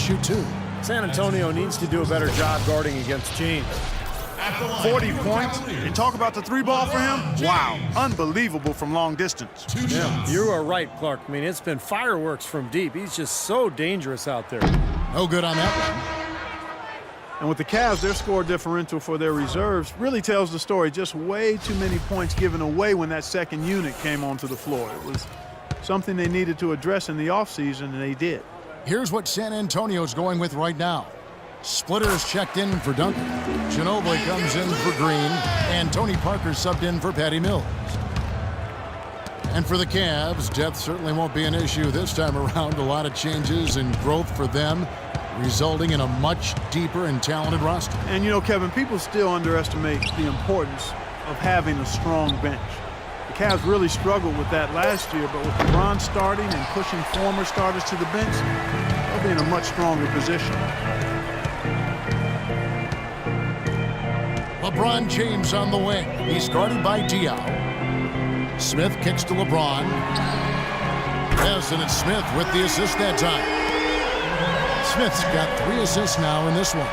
shoot two. San Antonio needs to do a better job guarding against James. 40 points. You talk about the three ball for him? Wow, unbelievable from long distance. Yeah, you are right, Clark. I mean, it's been fireworks from deep. He's just so dangerous out there. No good on that one. And with the Cavs, their score differential for their reserves really tells the story. Just way too many points given away when that second unit came onto the floor. It was something they needed to address in the offseason, and they did. Here's what San Antonio's going with right now. Splitter's checked in for Duncan. Ginobili comes in for Green, and Tony Parker subbed in for Patty Mills. And for the Cavs, depth certainly won't be an issue this time around. A lot of changes and growth for them, resulting in a much deeper and talented roster. And you know, Kevin, people still underestimate the importance of having a strong bench. The Cavs really struggled with that last year, but with LeBron starting and pushing former starters to the bench, they'll be in a much stronger position. LeBron James on the wing. He's guarded by Diaw. Smith kicks to LeBron. Yes, and it's Smith with the assist that time. Smith's got 3 assists now in this one.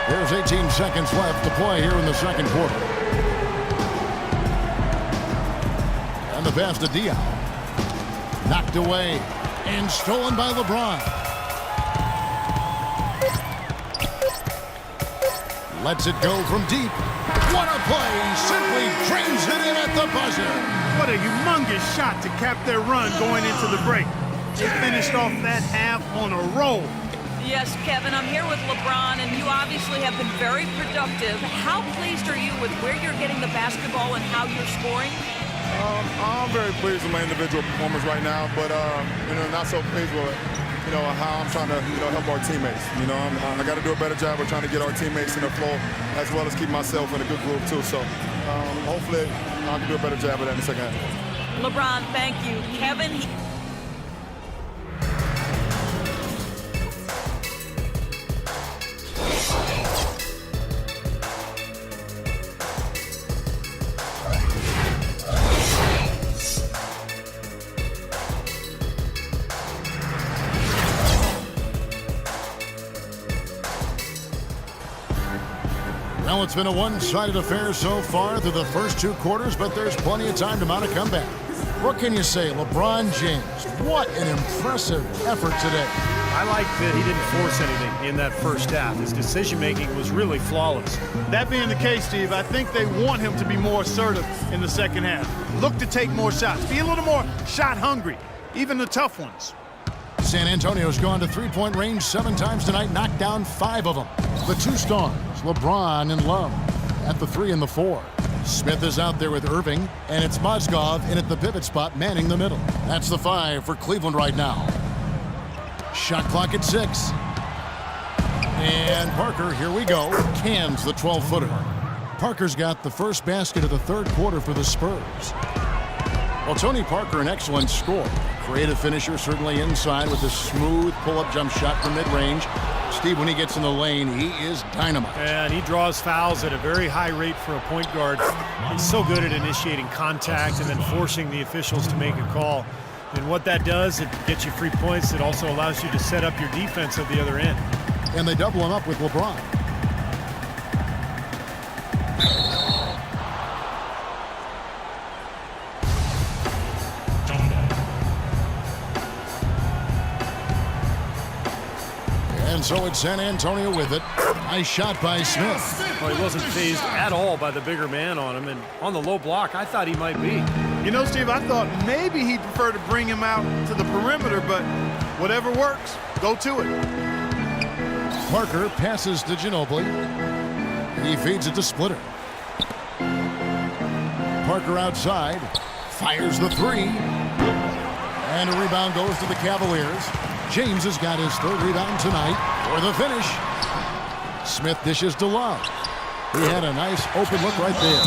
There's 18 seconds left to play here in the second quarter. And the pass to Diaw. Knocked away and stolen by LeBron. Lets it go from deep. What a play! Simply drains it in at the buzzer. What a humongous shot to cap their run going into the break. They finished off that half on a roll. Yes, Kevin, I'm here with LeBron, and you obviously have been very productive. How pleased are you with where you're getting the basketball and how you're scoring? I'm very pleased with my individual performance right now, but not so pleased with how I'm trying to help our teammates. I got to do a better job of trying to get our teammates in the flow, as well as keep myself in a good groove too. So hopefully I can do a better job of that in the second half. LeBron, thank you. Kevin. Well, it's been a one-sided affair so far through the first 2 quarters, but there's plenty of time to mount a comeback. What can you say? LeBron James, what an impressive effort today. I like that he didn't force anything in that first half. His decision-making was really flawless. That being the case, Steve, I think they want him to be more assertive in the second half. Look to take more shots. Be a little more shot-hungry, even the tough ones. San Antonio's gone to three-point range 7 times tonight, knocked down 5 of them. The 2 stars, LeBron and Love, at the 3 and the 4. Smith is out there with Irving, and it's Mozgov in at the pivot spot, manning the middle. That's the 5 for Cleveland right now. Shot clock at 6. And Parker, here we go, cans the 12-footer. Parker's got the first basket of the third quarter for the Spurs. Well, Tony Parker, an excellent scorer. Creative finisher, certainly inside with a smooth pull-up jump shot from mid-range. Steve, when he gets in the lane, he is dynamite. And he draws fouls at a very high rate for a point guard. He's so good at initiating contact and then forcing the officials to make a call. And what that does, it gets you free points. It also allows you to set up your defense at the other end. And they double him up with LeBron. And so it's San Antonio with it. Nice shot by Smith. Well, he wasn't fazed at all by the bigger man on him. And on the low block, I thought he might be. You know, Steve, I thought maybe he'd prefer to bring him out to the perimeter, but whatever works, go to it. Parker passes to Ginobili. He feeds it to Splitter. Parker outside. Fires the 3. And a rebound goes to the Cavaliers. James has got his 3rd rebound tonight for the finish. Smith dishes to Love. He had a nice open look right there.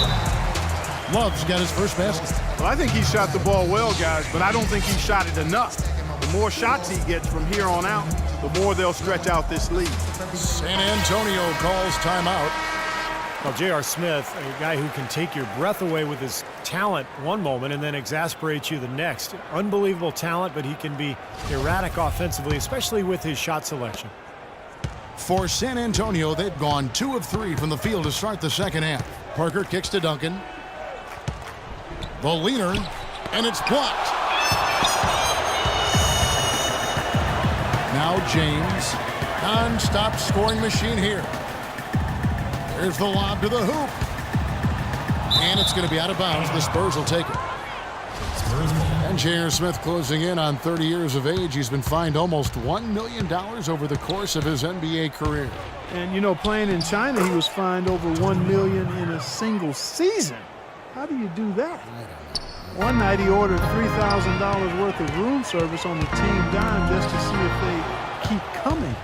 Love's got his first basket. Well, I think he shot the ball well, guys, but I don't think he shot it enough. The more shots he gets from here on out, the more they'll stretch out this lead. San Antonio calls timeout. Well, J.R. Smith, a guy who can take your breath away with his talent one moment and then exasperate you the next. Unbelievable talent, but he can be erratic offensively, especially with his shot selection. For San Antonio, they've gone 2 of 3 from the field to start the second half. Parker kicks to Duncan. The leaner, and it's blocked. Now James, non-stop scoring machine here. There's the lob to the hoop. And it's going to be out of bounds. The Spurs will take it. And J.R. Smith closing in on 30 years of age. He's been fined almost $1 million over the course of his NBA career. And, you know, playing in China, he was fined over $1 million in a single season. How do you do that? One night he ordered $3,000 worth of room service on the team dime just to see if they keep coming.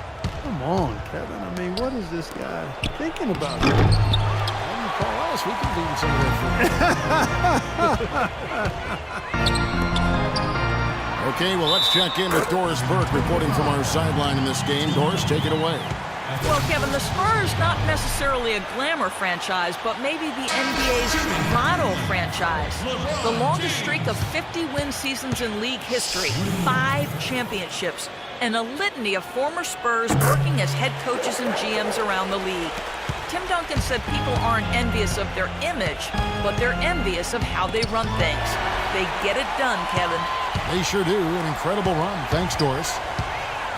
Come on, Kevin. I mean, what is this guy thinking about? Call us. We can beat some of that. Okay, well, let's check in with Doris Burke reporting from our sideline in this game. Doris, take it away. Well, Kevin, the Spurs, not necessarily a glamour franchise, but maybe the NBA's model franchise. The longest streak of 50-win seasons in league history, 5 championships, and a litany of former Spurs working as head coaches and GMs around the league. Tim Duncan said people aren't envious of their image, but they're envious of how they run things. They get it done, Kevin. They sure do. An incredible run. Thanks, Doris.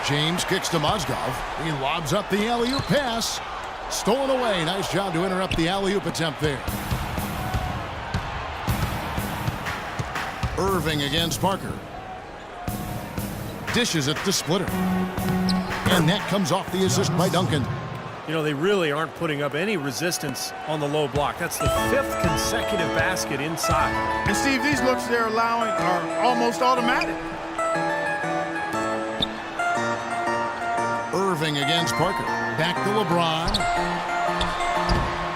James kicks to Mozgov. He lobs up the alley-oop pass. Stolen away. Nice job to interrupt the alley-oop attempt there. Irving against Parker. Dishes it to Splitter. And that comes off the assist by Duncan. You know, they really aren't putting up any resistance on the low block. That's the 5th consecutive basket inside. And Steve, these looks they're allowing are almost automatic. Irving against Parker. Back to LeBron.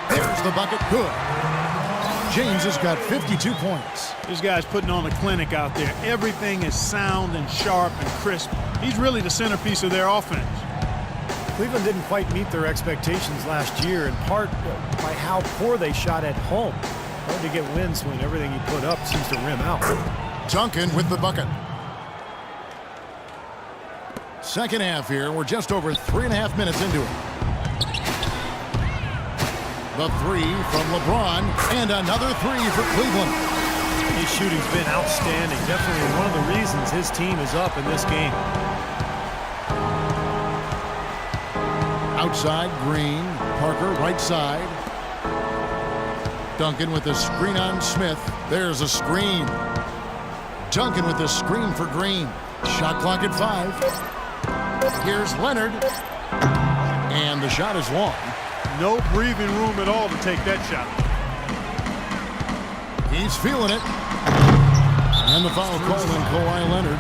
There's the bucket. Good. James has got 52 points. This guy's putting on a clinic out there. Everything is sound and sharp and crisp. He's really the centerpiece of their offense. Cleveland didn't quite meet their expectations last year, in part by how poor they shot at home. Hard to get wins when everything you put up seems to rim out. Duncan with the bucket. Second half here. We're just over 3.5 minutes into it. The 3 from LeBron, and another 3 for Cleveland. His shooting's been outstanding. Definitely one of the reasons his team is up in this game. Outside, Green. Parker, right side. Duncan with the screen on Smith. There's a screen. Duncan with the screen for Green. Shot clock at 5. Here's Leonard. And the shot is long. No breathing room at all to take that shot. He's feeling it. And the foul called on Kawhi Leonard.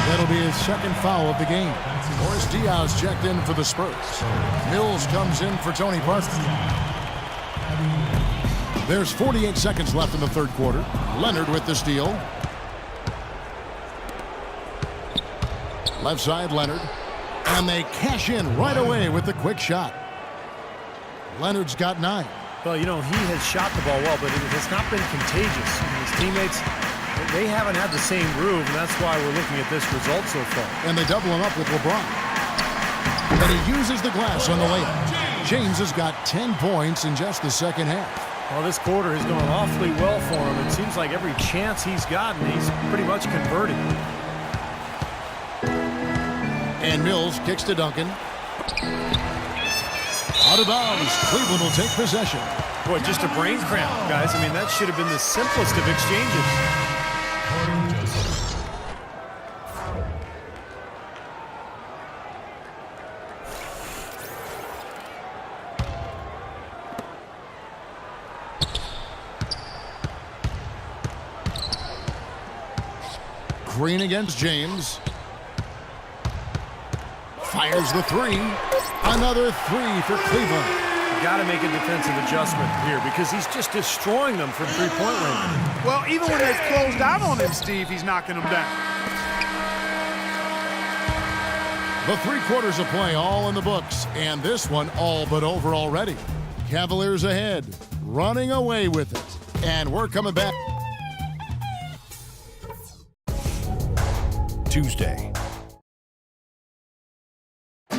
That'll be his second foul of the game. Boris Diaz checked in for the Spurs. Mills comes in for Tony Parker. There's 48 seconds left in the third quarter. Leonard with the steal. Left side, Leonard. And they cash in right away with the quick shot. Leonard's got 9. Well, you know, he has shot the ball well, but it has not been contagious. His teammates, they haven't had the same groove, and that's why we're looking at this result so far. And they double him up with LeBron. And he uses the glass on the layup. James has got 10 points in just the second half. Well, this quarter has gone awfully well for him. It seems like every chance he's gotten, he's pretty much converted. And Mills kicks to Duncan. Out of bounds. Cleveland will take possession. Boy, just a brain cramp, guys. I mean, that should have been the simplest of exchanges. Green against James. Fires the 3. Another 3 for Cleveland. Got to make a defensive adjustment here because he's just destroying them from three-point range. Well, even when they've closed out on him, Steve, he's knocking them down. The 3 quarters of play all in the books, and this one all but over already. Cavaliers ahead, running away with it. And we're coming back. Tuesday. How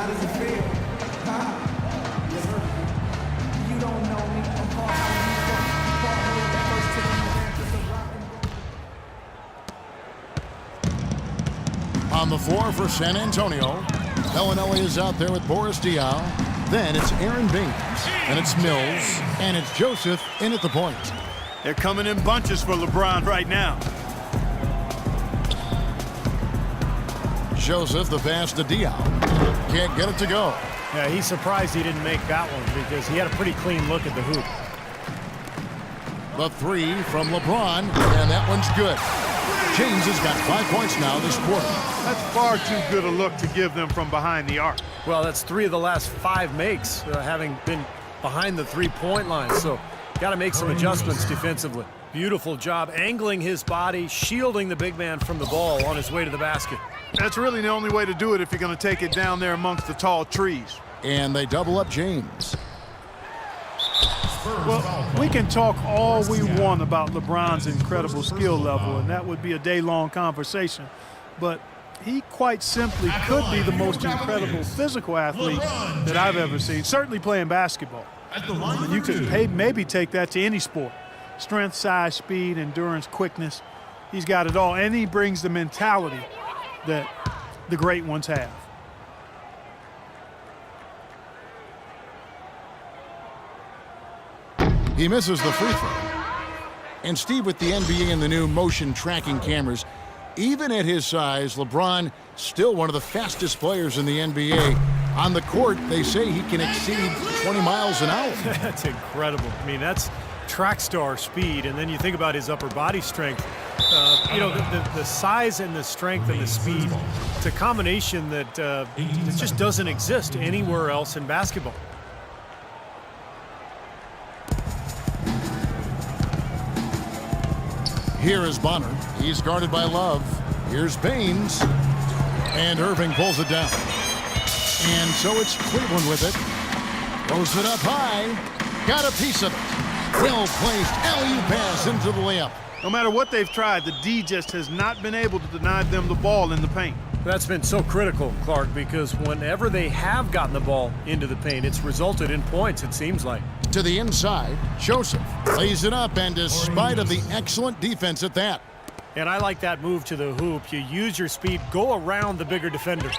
does it feel? Yes, sir. You don't know me. I'm far on the floor for San Antonio. Bellinelli is out there with Boris Diaw. Then it's Aaron Baines, and it's Mills, and it's Joseph in at the point. They're coming in bunches for LeBron right now. Joseph, the pass to Diaw. Can't get it to go. Yeah, he's surprised he didn't make that one because he had a pretty clean look at the hoop. The three from LeBron, and that one's good. James has got 5 points now this quarter. That's far too good a look to give them from behind the arc. Well, that's 3 of the last 5 makes, having been behind the three-point line. So got to make some adjustments defensively. Beautiful job angling his body, shielding the big man from the ball on his way to the basket. That's really the only way to do it if you're going to take it down there amongst the tall trees. And they double up James. Well, we can talk all we want about LeBron's incredible skill level, and that would be a day-long conversation. But he quite simply could be the most incredible physical athlete that I've ever seen, certainly playing basketball. And you could maybe take that to any sport. Strength, size, speed, endurance, quickness. He's got it all, and he brings the mentality that the great ones have. He misses the free throw. And Steve, with the NBA and the new motion tracking cameras, even at his size, LeBron still one of the fastest players in the NBA. On the court, they say he can exceed 20 miles an hour. That's incredible. I mean, that's track star speed, and then you think about his upper body strength. You know, the size and the strength and the speed, it's a combination that it just doesn't exist anywhere else in basketball. Here is Bonner. He's guarded by Love. Here's Baines. And Irving pulls it down. And so it's Cleveland with it. Throws it up high. Got a piece of it. Well-placed alley-oop pass into the layup. No matter what they've tried, the D just has not been able to deny them the ball in the paint. That's been so critical, Clark, because whenever they have gotten the ball into the paint, it's resulted in points, it seems like. To the inside, Joseph lays it up, and despite of the excellent defense at that. And I like that move to the hoop. You use your speed, go around the bigger defender.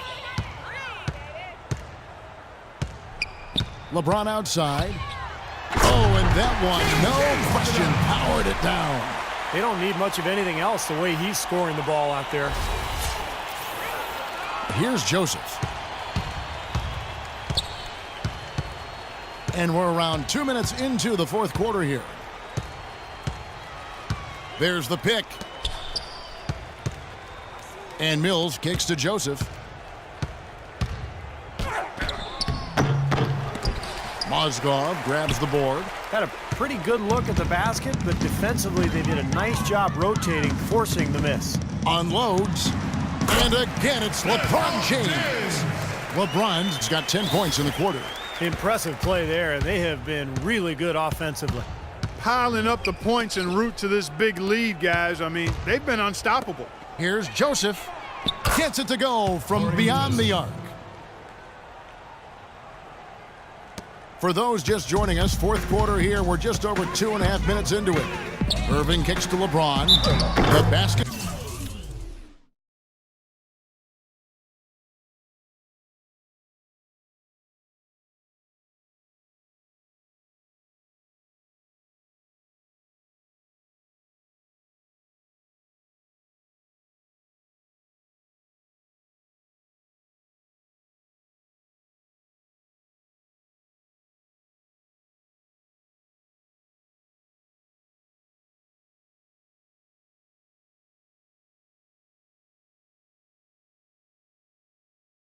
LeBron outside. Oh, and that one, no question, powered it down. They don't need much of anything else the way he's scoring the ball out there. Here's Joseph. And we're around 2 minutes into the fourth quarter here. There's the pick. And Mills kicks to Joseph. Mozgov grabs the board. Had a pretty good look at the basket, but defensively they did a nice job rotating, forcing the miss. Unloads. And again, it's LeBron James. LeBron's got 10 points in the quarter. Impressive play there, and they have been really good offensively. Piling up the points en route to this big lead, guys. I mean, they've been unstoppable. Here's Joseph. Gets it to go from beyond the arc. For those just joining us, fourth quarter here. We're just over 2.5 minutes into it. Irving kicks to LeBron. The basket.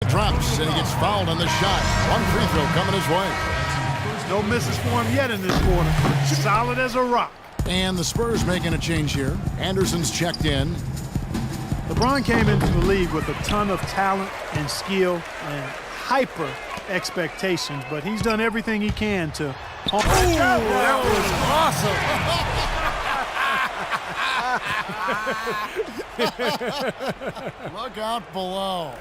Drops, and he gets fouled on the shot. One free throw coming his way. No misses for him yet in this quarter. Solid as a rock. And the Spurs making a change here. Anderson's checked in. LeBron came into the league with a ton of talent and skill and hyper expectations, but he's done everything he can to. Oh, that was awesome. Look out below.